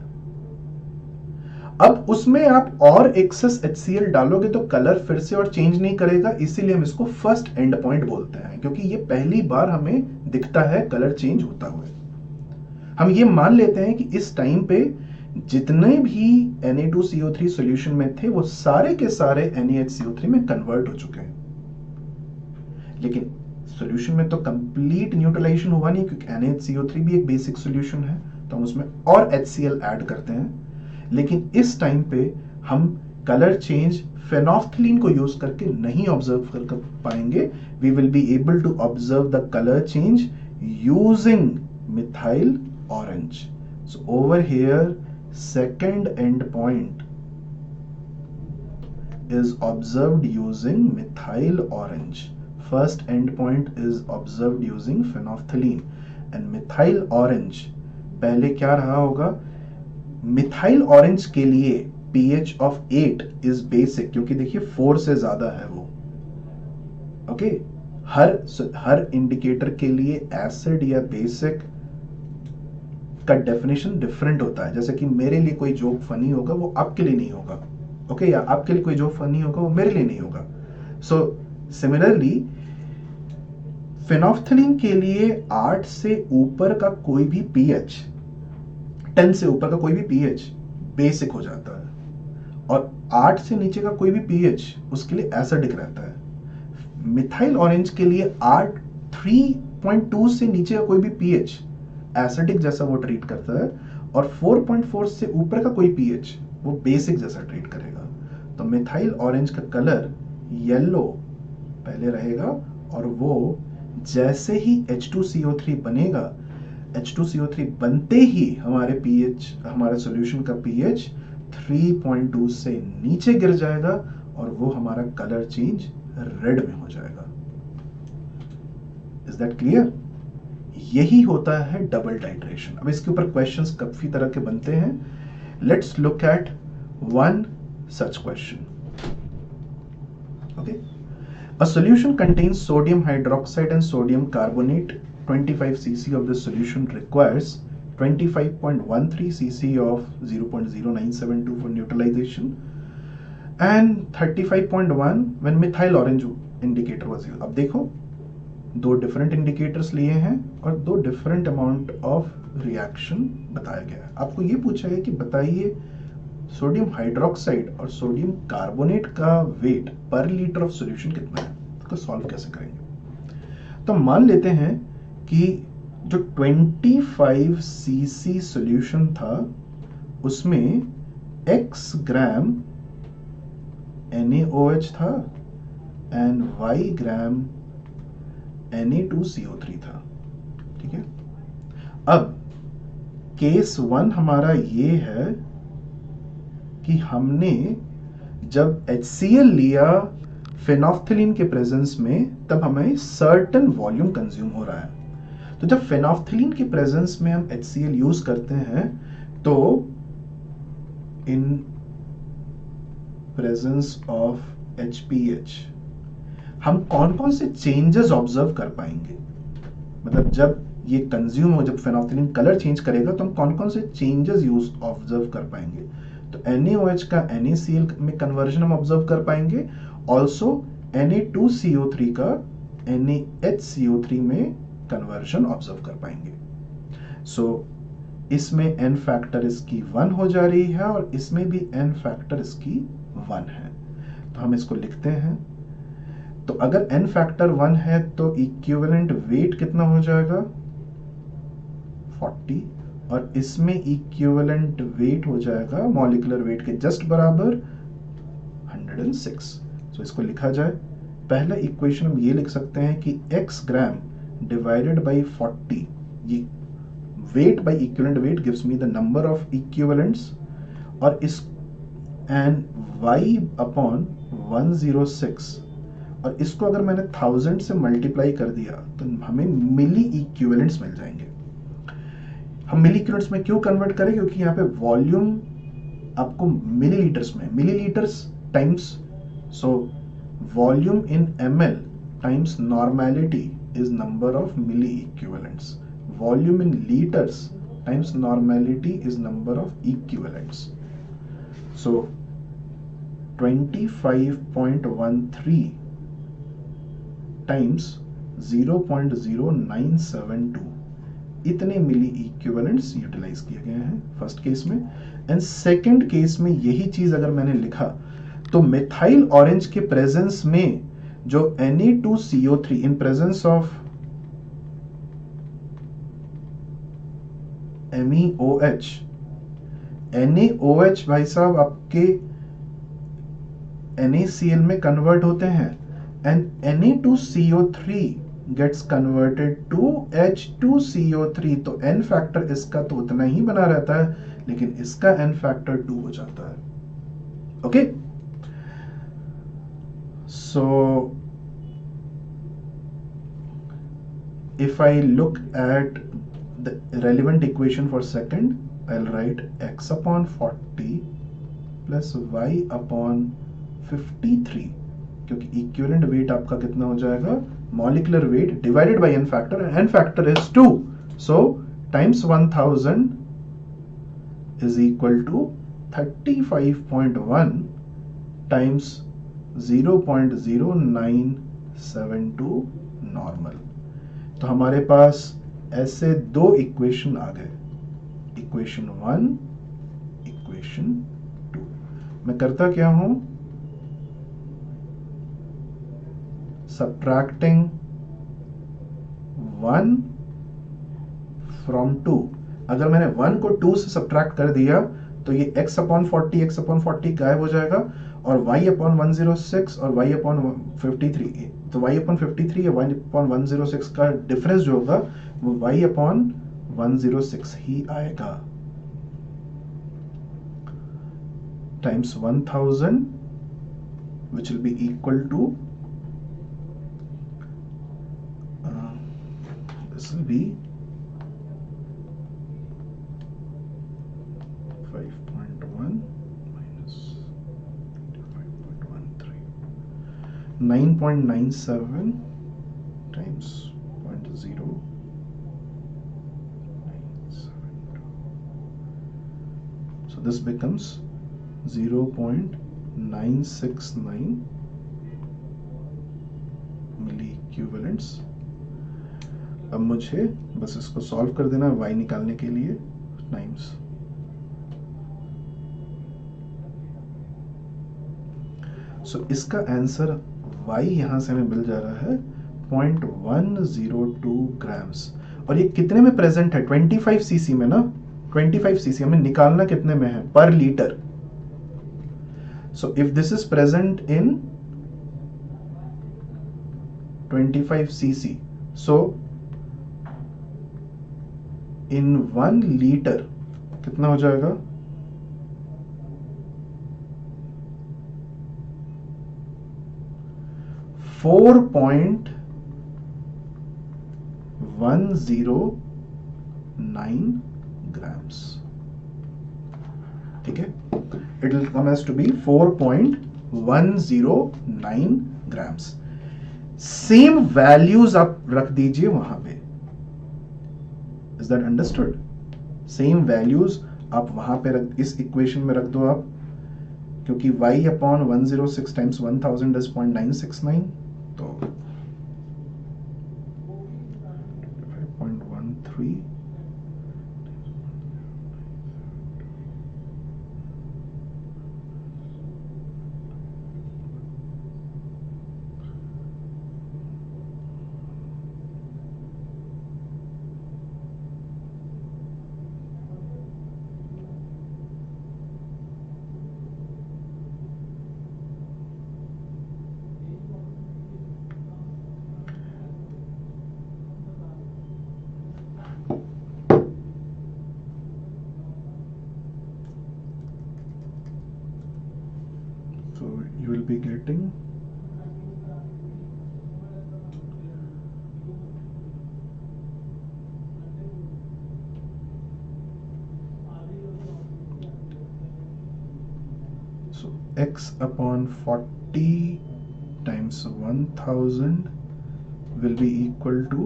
अब उसमें आप और एक्सेस HCl डालोगे तो कलर फिर से और चेंज नहीं करेगा, इसीलिए हम इसको फर्स्ट एंड पॉइंट बोलते हैं, क्योंकि ये पहली बार हमें दिखता है कलर चेंज होता हुआ। हम ये मान लेते हैं कि इस टाइम पे जितने भी Na2CO3 सॉल्यूशन में थे वो सारे के सारे NaHCO3 में कन्वर्ट हो चुके हैं, लेकिन सॉल्यूशन में तो कंप्लीट न्यूट्रलाइजेशन हुआ नहीं, क्योंकि NaHCO3 भी एक बेसिक सॉल्यूशन है, तो हम उसमें और HCl ऐड करते हैं। लेकिन इस टाइम पे हम कलर चेंज फेनोफ्थलीन को यूज करके नहीं ऑब्जर्व कर पाएंगे। We will be able to observe the colour change using methyl orange. So over here second end point is observed using methyl orange, first end point is observed using phenolphthalein, and methyl orange पहले क्या रहा होगा, methyl orange के लिए pH of 8 is basic, क्योंकि देखिए 4 से ज्यादा है वो। ओके, हर इंडिकेटर के लिए एसिड या बेसिक का डेफिनेशन डिफरेंट होता है। जैसे कि मेरे लिए कोई जोक फनी होगा वो आपके लिए नहीं होगा, ओके, या आपके लिए कोई जोक फनी होगा वो मेरे लिए नहीं होगा। सो सिमिलरली फेनोफ्थलीन के लिए 8 से ऊपर का कोई भी pH, 10 से ऊपर का कोई भी pH बेसिक हो जाता है, और 8 से नीचे का कोई भी pH उसके लिए एसिडिक रहता है। मिथाइल ऑरेंज के लिए 3.2 से नीचे का कोई भी pH एसिडिक जैसा वो ट्रीट करता है, और 4.4 से ऊपर का कोई pH वो बेसिक जैसा ट्रीट करेगा। तो मिथाइल ऑरेंज का कलर येलो पहले रहेगा, और वो जैसे ही H2CO3 बनेगा H2CO3 बनते ही हमारे सॉल्यूशन का pH 3.2 से नीचे गिर जाएगा और वो हमारा कलर चेंज रेड में हो जाएगा। Is that clear? यही होता है डबल टाइट्रेशन। अब इसके ऊपर क्वेश्चंस काफी तरह के बनते हैं। Let's look at one such question. Okay, a solution contains sodium hydroxide and sodium carbonate. 25 cc of this solution requires 25.13 cc of 0.0972 for neutralization and 35.1 when methyl orange indicator was used. अब देखो, दो different indicators लिए हैं और दो different amount of reaction बताया गया है। आपको ये पूछा है कि बताइए सोडियम हाइड्रोक्साइड और सोडियम कार्बोनेट का वेट पर लीटर ऑफ सॉल्यूशन कितना है, इसको सॉल्व कैसे करेंगे। तो मान लेते हैं कि जो 25 सीसी सॉल्यूशन था उसमें x ग्राम NaOH था एंड y ग्राम Na2CO3 था। ठीक है, अब केस 1 हमारा ये है कि हमने जब HCl लिया फेनोफ्थलीन के प्रेजेंस में, तब हमें सर्टेन वॉल्यूम कंज्यूम हो रहा है। तो जब फेनोफ्थलीन के प्रेजेंस में हम HCl यूज करते हैं तो इन प्रेजेंस ऑफ HPH हम कौन कौन से चेंजेस ऑब्जर्व कर पाएंगे। मतलब जब ये कंज्यूम हो, जब फेनोफ्थलीन कलर चेंज करेगा तो हम कौन कौन से चेंजेस यूज ऑब्जर्व कर पाएंगे। तो NaOH का NaCl में कन्वर्जन हम ऑब्जर्व कर पाएंगे, ऑल्सो Na2CO3 का NaHCO3 में कन्वर्जन ऑब्जर्व कर पाएंगे। सो इसमें n फैक्टर इसकी 1 हो जा रही है और इसमें भी n फैक्टर इसकी 1 है। तो हम इसको लिखते हैं। तो अगर n फैक्टर 1 है तो इक्विवेलेंट वेट कितना हो जाएगा 40, और इसमें इक्विवेलेंट वेट हो जाएगा मॉलिक्यूलर वेट के जस्ट बराबर 106। सो इसको लिखा जाए, पहला इक्वेशन हम ये लिख सकते हैं कि x ग्राम डिवाइडेड बाय 40, ये weight by equivalent weight gives me the number of equivalents, और इस एंड y अपॉन 106, और इसको अगर मैंने 1000 से मल्टीप्लाई कर दिया तो हमें मिली इक्विवेलेंट्स मिल जाएंगे। हम मिली इक्विवेलेंट्स में क्यों कन्वर्ट करें, क्योंकि यहाँ पे वॉल्यूम आपको मिलीलीटर्स में, millilitres times, so volume in ml times normality is number of milli equivalents, volume in litres times normality is number of equivalents. So 25.13 times 0.0972 इतने मिली इक्विवेलेंट्स यूटिलाइज किए गए हैं फर्स्ट केस में। And second case में यही चीज अगर मैंने लिखा तो मिथाइल ऑरेंज के प्रेजेंस में जो Na2CO3 in presence of MEOH, NaOH भाई साहब आपके NaCl में कन्वर्ट होते हैं and Na2CO3 gets converted to H2CO3। तो n फैक्टर इसका तो उतना ही बना रहता है, लेकिन इसका n फैक्टर 2 हो जाता है। Okay, so if I look at the relevant equation for second, I'll write x upon 40 plus y upon 53, क्योंकि इक्विवेलेंट वेट आपका कितना हो जाएगा, molecular weight divided by n factor, and n factor is 2, so times 1000 is equal to 35.1 times 0.0972 normal. तो हमारे पास ऐसे दो equation आ गए, इक्वेशन 1, इक्वेशन 2। मैं करता क्या हूं, subtracting 1 from 2। अगर मैंने 1 को 2 से सब्ट्रैक्ट कर दिया तो ये x अपॉन 40 गायब हो जाएगा, और y अपॉन 106 और y अपॉन 53, तो y अपॉन 53 या y अपॉन 106 का डिफरेंस जो होगा वो y अपॉन 106 ही आएगा, times 1000 which will be equal to this will be 5.1 minus 25.13, 9.97 times 0.0972. So this becomes 0.969 milli equivalents. अब मुझे बस इसको सॉल्व कर देना y निकालने के लिए, टाइम्स सो इसका आंसर y यहां से हमें मिल जा रहा है 0.102 ग्राम्स। और ये कितने में प्रेजेंट है? 25 सीसी में ना, 25 सीसी हमें निकालना कितने में है? पर litre. So if this is present in 25 cc, so in 1 liter कितना हो जाएगा? 4.109 grams। ठीक है, it will come as to be 4.109 grams। Same values आप रख दीजिए वहां पे। Is that understood? Same values आप वहां पे रख, इस इक्वेशन में रख दो आप, क्योंकि y अपॉन 106 टाइम्स 1000 इज 0.969, तो 5.13 you will be getting 'So x upon 40 times 1000 will be equal to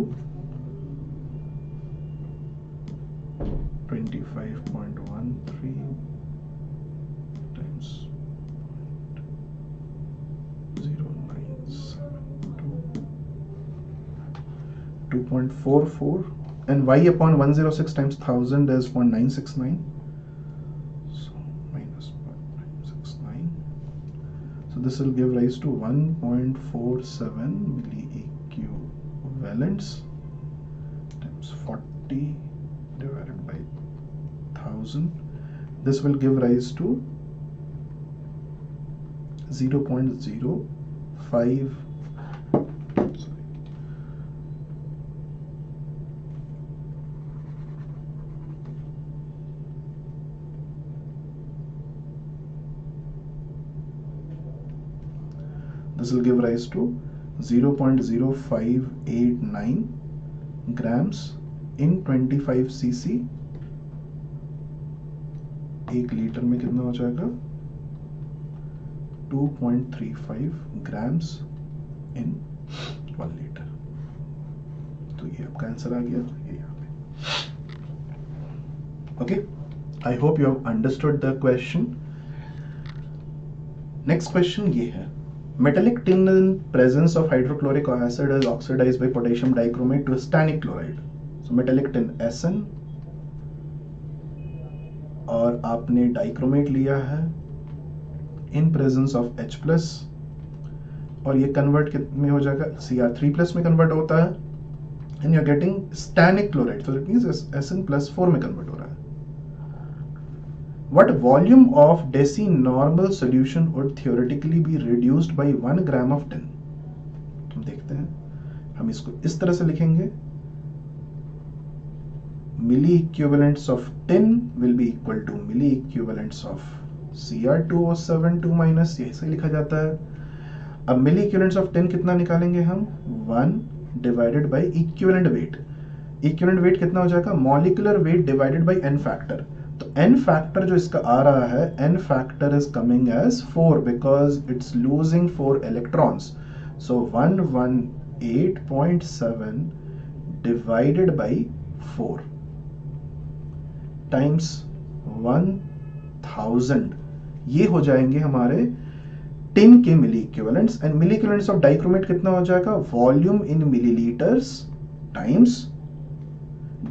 25.13 times 0.0972, 2.44, and y upon 106 times 1000 is 0.969, so minus 0.969, so this will give rise to 1.47 milliequivalents times 40 divided by 1000. This will give rise to 0.05, this will give rise to 0.0589 grams in 25 cc। 1 litre में कितना हो जाएगा? 2.35 grams in 1 liter। तो ये आपका answer आ गया, ये यहाँ पे। Okay, I hope you have understood the question. Next question ये है, metallic tin in presence of hydrochloric acid is oxidized by potassium dichromate to stannic chloride। so metallic tin SN, और आपने डाइक्रोमेट लिया है in presence of H plus, और ये convert में हो जाएगा Cr3 प्लस में कन्वर्ट होता है, and you are getting stannic chloride, so it means SN+4 में कन्वर्ट हो रहा है। What volume of deci-normal solution would theoretically be reduced by 1 gram of tin? हम देखते हैं, हम इसको इस तरह से लिखेंगे, milli equivalents of tin will be equal to milli equivalents of Cr2O7 2 minus, ये ऐसे लिखा जाता है. अब मिली इक्विवेलेंट्स ऑफ 10 कितना निकालेंगे हम? 1 divided by equivalent weight. Equivalent weight कितना हो जाएगा? Molecular weight divided by n factor. तो एन फैक्टर जो इसका आ रहा है, n factor is coming as 4 because it's losing 4 electrons. So 118.7 divided by 4 times 1000, ये हो जाएंगे हमारे टिन के milli equivalents. And milli equivalents of dichromate कितना हो जाएगा? Volume in milliliters times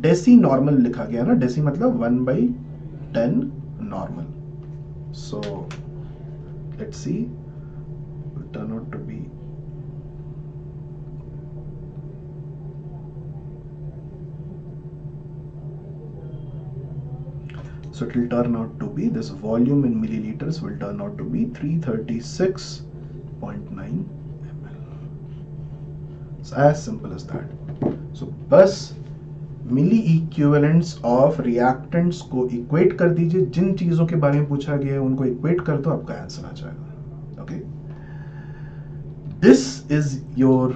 deci normal लिखा गया ना, डेसी मतलब 1/10 normal. So let's see, turn out to be so it will turn out to be, this volume in milliliters will turn out to be 336.9 ml. It's as simple as that. So बस मिली equivalents of reactants को equate कर दीजिए. जिन चीजों के बारे में पूछा गया है उनको इक्वेट कर दो, आपका आंसर आ जाएगा. Okay, this is your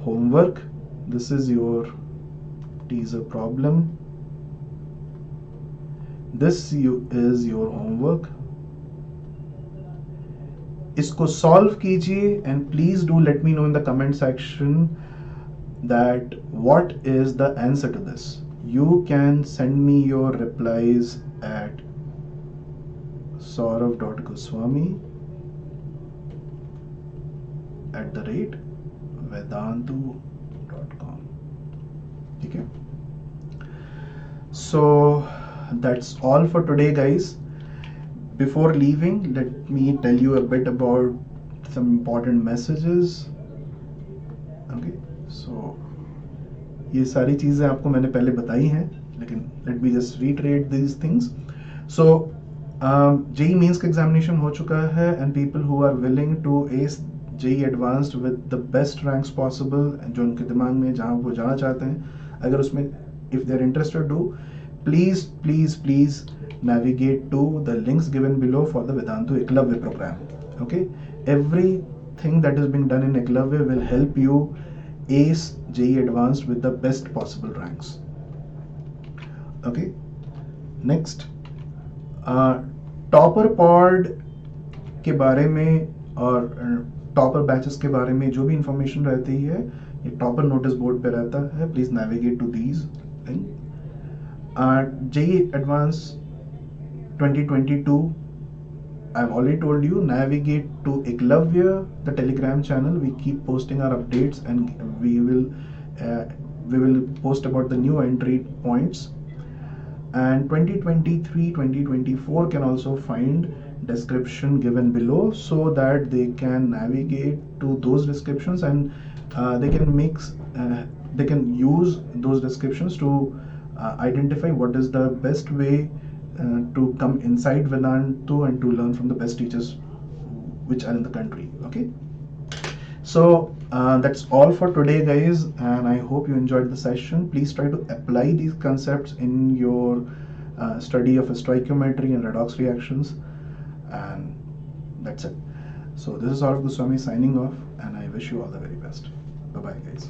homework, this is your teaser problem. This is your homework. इसको सॉल्व कीजिए and please do let me know in the comment section that what is the answer to this. You can send me your replies at saurav.goswami@vedantu.com. ठीक है? So that's all for today, guys. Before leaving, let me tell you a bit about some important messages. Okay, so ये सारी चीज़ें आपको मैंने पहले बताई हैं, लेकिन let me just reiterate these things. So JEE mains का एग्जामिनेशन हो चुका है and people who are willing to ace JEE advanced with the best ranks possible, जो उनके दिमाग में जहाँ वो जाना चाहते हैं, अगर उसमें if they're interested to, please navigate to the links given below for the Vedantu Eklavya program. Okay, everything that is being done in Eklavya will help you ace JEE advanced with the best possible ranks. Okay, next topper pod के बारे में और topper batches के बारे में जो भी information रहती है, ये टॉपर नोटिस बोर्ड पे रहता है. Please navigate to these thing. JEE Advanced 2022, I've already told you, navigate to Eklavya, the Telegram channel. We keep posting our updates and we will post about the new entry points. And 2023-2024 can also find description given below so that they can navigate to those descriptions and they can use those descriptions to identify what is the best way to come inside Vedantu and to learn from the best teachers which are in the country. Okay, so that's all for today, guys, and I hope you enjoyed the session. Please try to apply these concepts in your study of stoichiometry and redox reactions, and that's it. So this is Saurav Goswami signing off, and I wish you all the very best. Bye bye, guys.